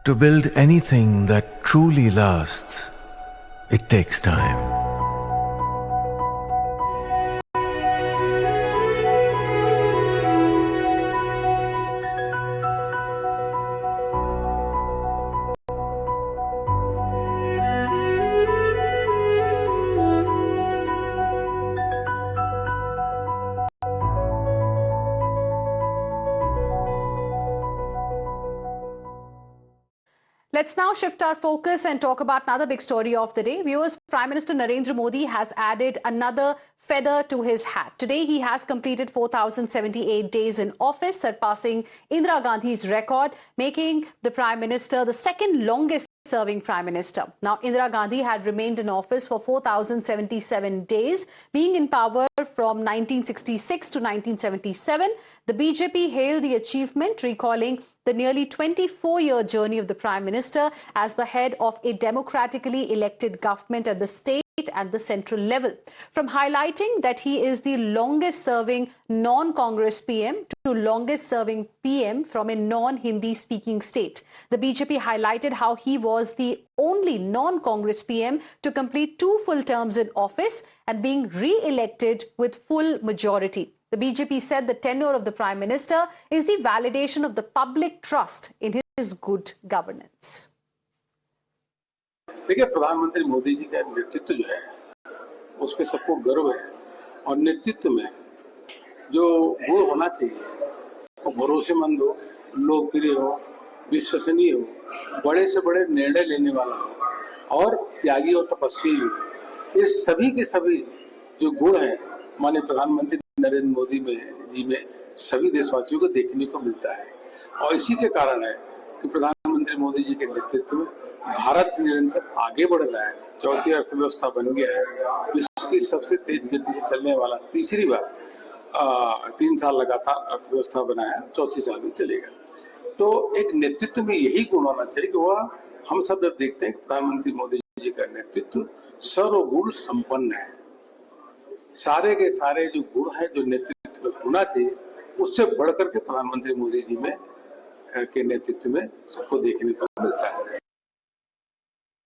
To build anything that truly lasts, it takes time. Let's now shift our focus and talk about another big story of the day. Viewers, Prime Minister Narendra Modi has added another feather to his hat. Today, he has completed 4,078 days in office, surpassing Indira Gandhi's record, making the Prime Minister the second longest serving Prime Minister. Now, Indira Gandhi had remained in office for 4,077 days, being in power from 1966 to 1977. The BJP hailed the achievement, recalling the nearly 24-year journey of the Prime Minister as the head of a democratically elected government at the state and the central level. From highlighting that he is the longest-serving non-Congress PM to longest-serving PM from a non-Hindi speaking state. The BJP highlighted how he was the only non-Congress PM to complete 2 full terms in office and being re-elected with full majority. The BJP said the tenure of the Prime Minister is the validation of the public trust in his good governance. देखिए, प्रधानमंत्री मोदी जी का नेतृत्व जो है उस पर सबको गर्व है और नेतृत्व में जो गुण होना चाहिए वो भरोसेमंद हो, लोकप्रिय हो, विश्वसनीय हो, बड़े से बड़े निर्णय लेने वाला हो और त्यागी और तपस्वी हो। ये सभी के सभी जो गुण हैं माननीय प्रधानमंत्री नरेंद्र मोदी जी में सभी देशवासियों को देखने को मिलता है और इसी के कारण है कि प्रधानमंत्री मोदी जी के नेतृत्व में भारत निरंतर आगे बढ़ रहा है, चौथी अर्थव्यवस्था बन गया है, विश्व की सबसे तेज गति से चलने वाला तीसरी बार 3 साल लगातार अर्थव्यवस्था बना है, चौथी साल में चलेगा। तो एक नेतृत्व में यही गुण होना चाहिए कि वह हम सब जब देखते हैं प्रधानमंत्री मोदी जी का नेतृत्व सर्वगुण संपन्न है। सारे के सारे जो गुण है जो नेतृत्व में होना चाहिए उससे बढ़कर के प्रधानमंत्री मोदी जी में के नेतृत्व में सबको देखने को मिलता है।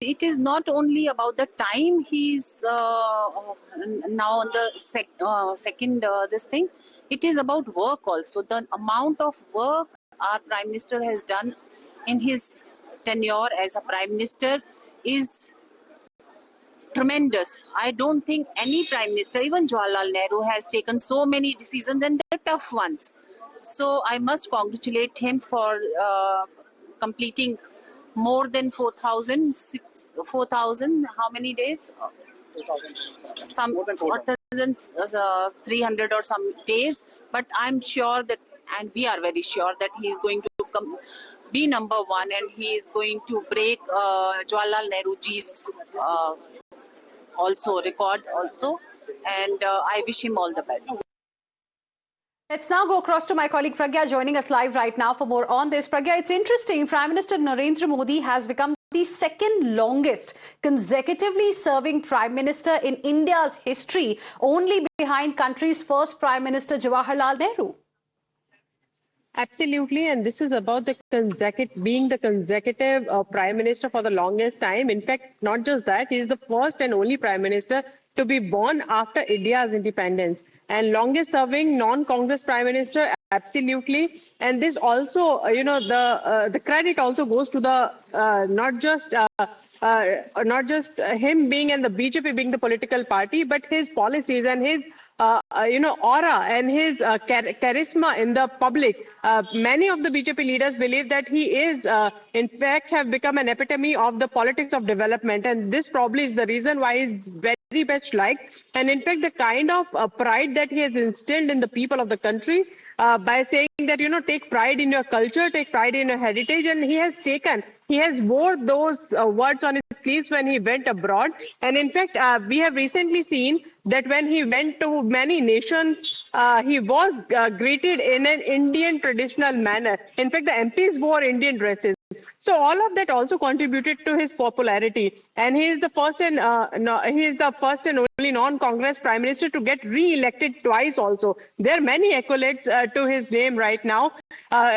It is not only about the time he's now on the second this thing. It is about work also. The amount of work our Prime Minister has done in his tenure as a Prime Minister is tremendous. I don't think any Prime Minister, even Jawaharlal Nehru, has taken so many decisions and they're tough ones. So I must congratulate him for completing more than 4,000, how many days? 4,300 or some days. But I'm sure that, and we are very sure that he is going to be number 1 and he is going to break Jawaharlal Nehru ji's also record also. And I wish him all the best. Let's now go across to my colleague Pragya joining us live right now for more on this. Pragya, it's interesting. Prime Minister Narendra Modi has become the second longest consecutively serving Prime Minister in India's history, only behind country's first Prime Minister Jawaharlal Nehru. Absolutely, and this is about the being the consecutive Prime Minister for the longest time. In fact, not just that, he is the first and only Prime Minister to be born after India's independence. And longest serving non-Congress Prime Minister, absolutely. And this also, the credit also goes to the not just him being and the BJP being the political party, but his policies and his aura and his charisma in the public. Many of the BJP leaders believe that he is, in fact, have become an epitome of the politics of development. And this probably is the reason why he's very much liked. And in fact, the kind of pride that he has instilled in the people of the country by saying that, take pride in your culture, take pride in your heritage. And he has wore those words on his sleeves when he went abroad. And in fact, we have recently seen that when he went to many nations, he was greeted in an Indian traditional manner. In fact, the MPs wore Indian dresses. So all of that also contributed to his popularity, and he is the first and only non-Congress prime minister to get re-elected twice. Also, there are many accolades to his name right now.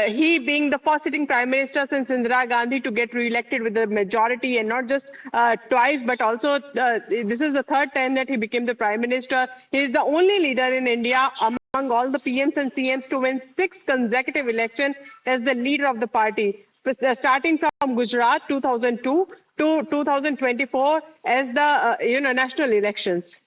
He being the first sitting prime minister since Indira Gandhi to get re-elected with a majority, and not just twice, but also this is the third time that he became the prime minister. He is the only leader in India among all the PMs and CMs to win 6 consecutive elections as the leader of the party, starting from Gujarat 2002 to 2024 as the national elections.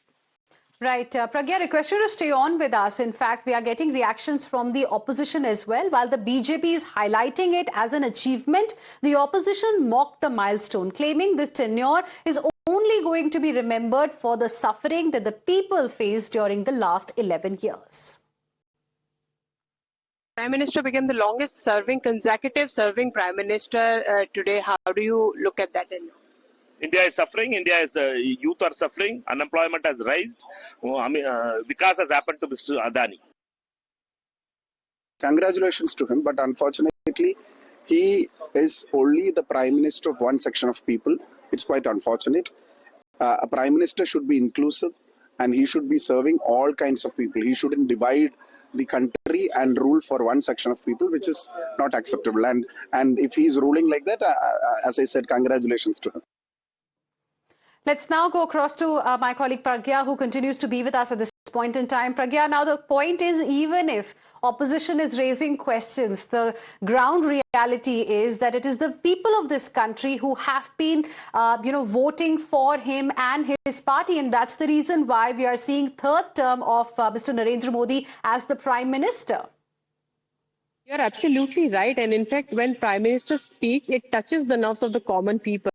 Right. Pragya, request you to stay on with us. In fact, we are getting reactions from the opposition as well. While the BJP is highlighting it as an achievement, the opposition mocked the milestone, claiming this tenure is only going to be remembered for the suffering that the people faced during the last 11 years. Prime Minister became the longest consecutive serving Prime Minister today. How do you look at that? India is suffering. Youth are suffering. Unemployment has risen. Vikas has happened to Mr. Adani. Congratulations to him, but unfortunately, he is only the Prime Minister of one section of people. It's quite unfortunate. A Prime Minister should be inclusive, and he should be serving all kinds of people. He shouldn't divide the country and rule for one section of people, which is not acceptable. And if he's ruling like that, as I said, congratulations to him. Let's now go across to my colleague Pragya, who continues to be with us at this point in time. Pragya, now the point is, even if opposition is raising questions, the ground reality is that it is the people of this country who have been, voting for him and his party. And that's the reason why we are seeing third term of Mr. Narendra Modi as the Prime Minister. You're absolutely right. And in fact, when Prime Minister speaks, it touches the nerves of the common people.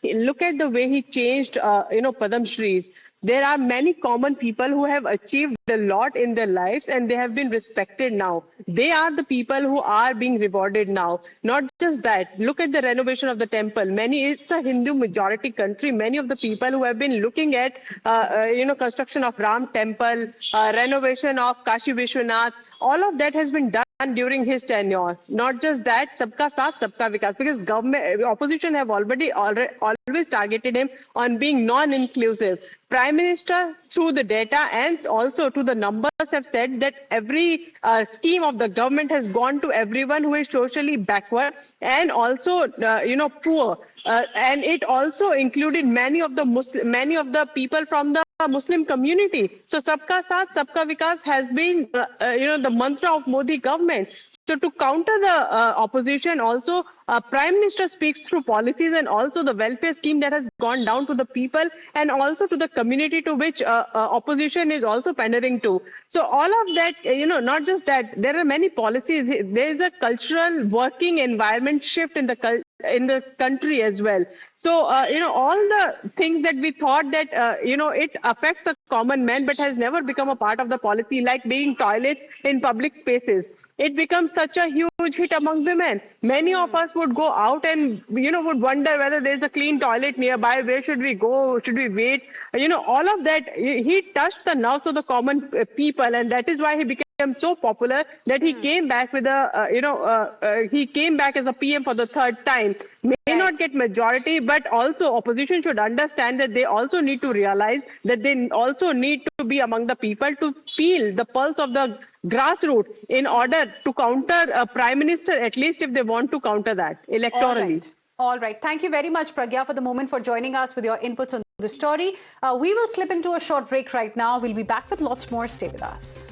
Look at the way he changed, Padam Shris. There are many common people who have achieved a lot in their lives, and they have been respected now. They are the people who are being rewarded now. Not just that. Look at the renovation of the temple. It's a Hindu majority country. Many of the people who have been looking at, construction of Ram temple, renovation of Kashi Vishwanath, all of that has been done during his tenure. Not just that, sabka saath, sabka vikas, because opposition have always targeted him on being non-inclusive. Prime Minister, through the data and also to the numbers, have said that every scheme of the government has gone to everyone who is socially backward and also, poor. And it also included many of the people from the Muslim community. So, sabka saath, sabka vikas has been, the mantra of Modi government. So, to counter the opposition, also Prime Minister speaks through policies and also the welfare scheme that has gone down to the people and also to the community to which opposition is also pandering to. So all of that, not just that, there are many policies. There is a cultural working environment shift in the country as well. So, all the things that we thought that, it affects the common man, but has never become a part of the policy, like being toilets in public spaces. It becomes such a huge hit among women. Many of us would go out and, would wonder whether there's a clean toilet nearby. Where should we go? Should we wait? All of that, he touched the nerves of the common people, and that is why he became so popular that he came back with he came back as a PM for the third time. May not get majority, but also opposition should understand that they also need to realize that they also need to be among the people to feel the pulse of the grassroots in order to counter a prime minister, at least if they want to counter that electorally. All right. Thank you very much, Pragya, for the moment, for joining us with your inputs on the story. We will slip into a short break right now. We'll be back with lots more. Stay with us.